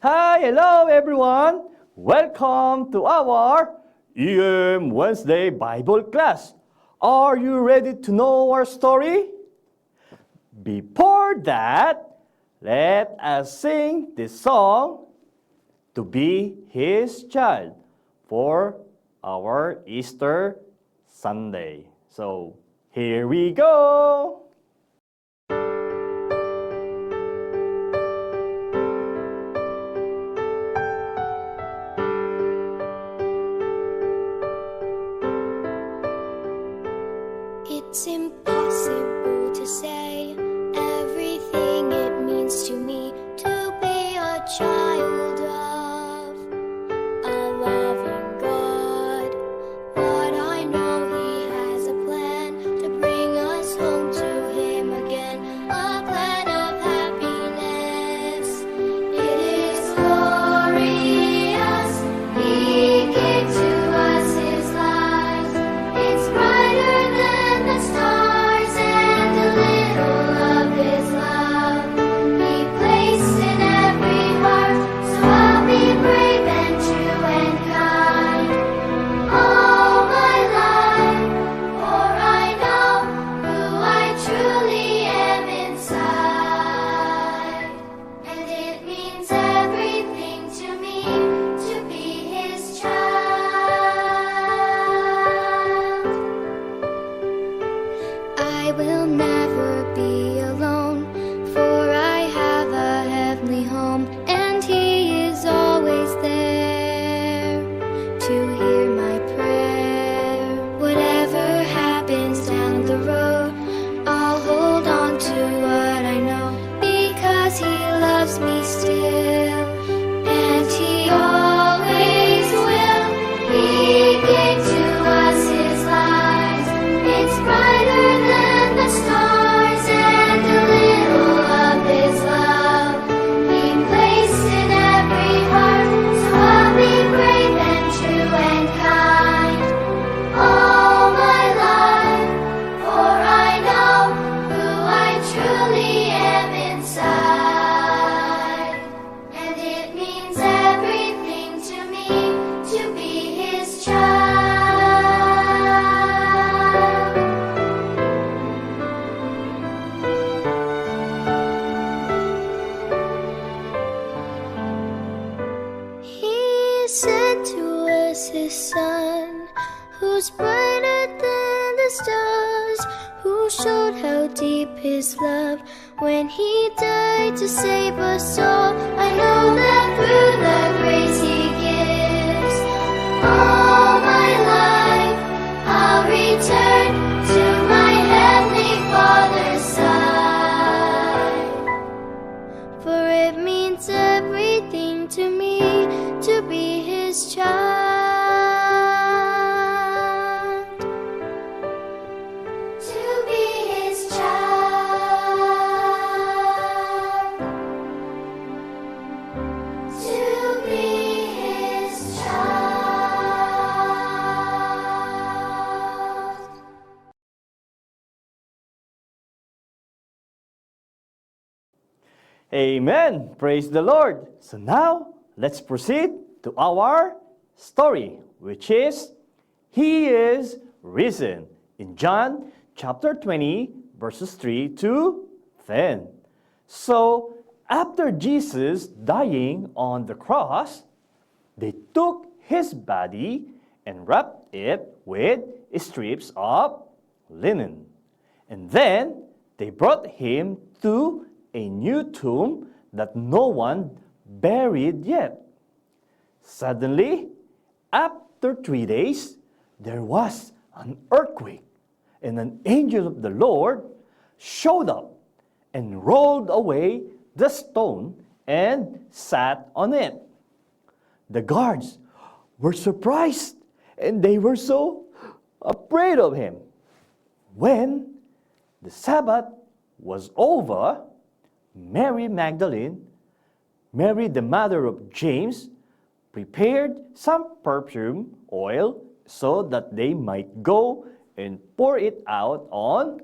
Hi, hello everyone. Welcome to our EM Wednesday Bible class. Are you ready to know our story? Before that, let us sing this song to be His child for our Easter Sunday. So, here we go. It's impossible to say everything it means to me to be a child of a loving God. But I know He has a plan to bring us home to Him again, a plan of happiness. It is glorious. He gave to us His life. It's brighter than the stars and a little of His love He placed in every heart. So I'll be brave and true and kind all my life, for I know who I truly am inside. And it means everything to me to be His child. I will never be alone, for I have a heavenly home, and He is always there to hear my prayer. Whatever happens down the road, I'll hold on to what I know, because He loves me still, and He always will. He gave to us His life. It's brighter than the stars and a little of His love He placed in every heart. So I'll be brave and true and kind all my life, for I know who I truly am inside. And it means everything to me to be His child. He sent to us His Son, who's brighter than the stars, who showed how deep His love when He died to save us all. I know that through the grace He gives, all my life I'll return to my Heavenly Father's side. For it means everything to me to be His child. To be His child. To be His child. Amen. Praise the Lord. So now, let's proceed to our story, which is He is risen in John chapter 20, verses 3 to 10. So, after Jesus dying on the cross, they took His body and wrapped it with strips of linen. And then they brought Him to a new tomb that no one buried yet. Suddenly, after 3 days, there was an earthquake, and an angel of the Lord showed up and rolled away the stone and sat on it. The guards were surprised, and they were so afraid of Him. When the Sabbath was over, Mary Magdalene, Mary the mother of James, prepared some perfume oil so that they might go and pour it out on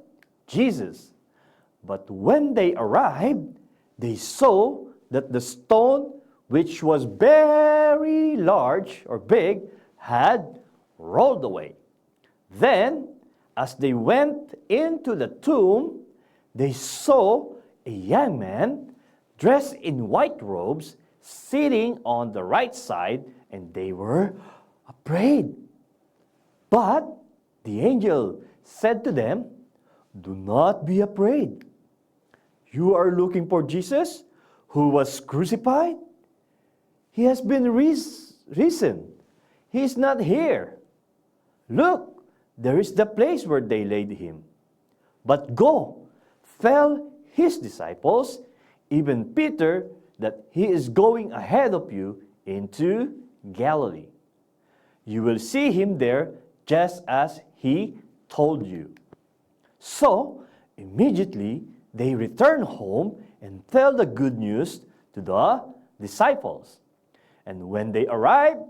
Jesus. But when they arrived, they saw that the stone which was very large or big, had rolled away. Then, as they went into the tomb, they saw a young man dressed in white robes sitting on the right side, and they were afraid. But the angel said to them, "Do not be afraid. You are looking for Jesus, who was crucified? He has been risen. He is not here. Look, there is the place where they laid him. But go, tell his disciples, even Peter, that he is going ahead of you into Galilee. You will see him there just as he told you." So, immediately, they returned home and tell the good news to the disciples. And when they arrived,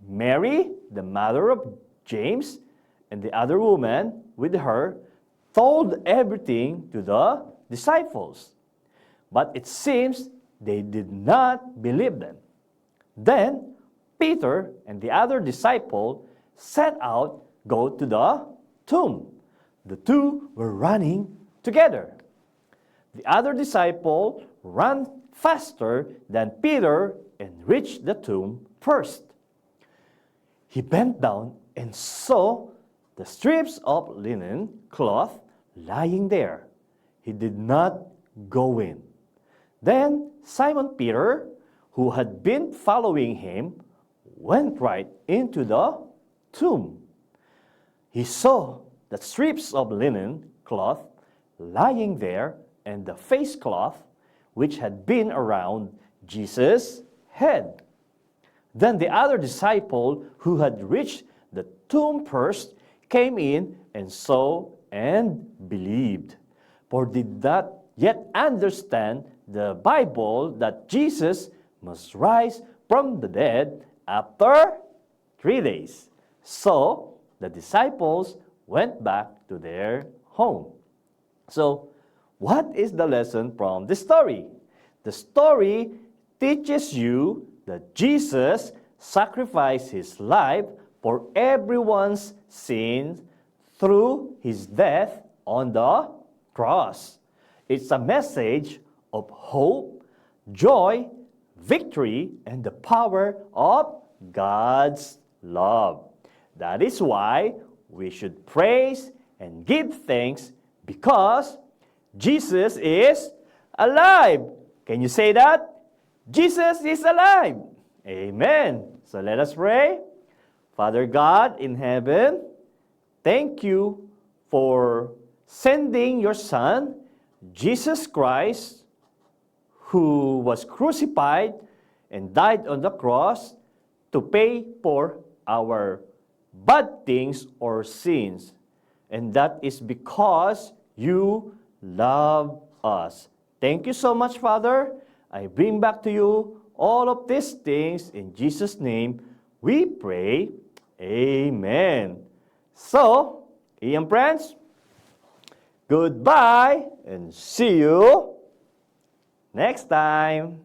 Mary, the mother of James, and the other woman with her told everything to the disciples. But it seems they did not believe them. Then Peter and the other disciple set out, go to the tomb. The two were running together. The other disciple ran faster than Peter and reached the tomb first. He bent down and saw the strips of linen cloth lying there. He did not go in. Then Simon Peter, who had been following him, went right into the tomb. He saw the strips of linen cloth lying there and the face cloth which had been around Jesus' head. Then the other disciple who had reached the tomb first came in and saw and believed, for did not yet understand the Bible that Jesus must rise from the dead after 3 days. So the disciples went back to their home. So, what is the lesson from this story? The story teaches you that Jesus sacrificed his life for everyone's sins through his death on the cross. It's a message of hope, joy, victory, and the power of God's love. That is why we should praise and give thanks because Jesus is alive. Can you say that? Jesus is alive. Amen. So let us pray. Father God in heaven, thank you for sending your Son, Jesus Christ, who was crucified and died on the cross to pay for our bad things or sins. And that is because you love us. Thank you so much, Father. I bring back to you all of these things in Jesus' name. We pray. Amen. So, Ian friends, goodbye and see you next time.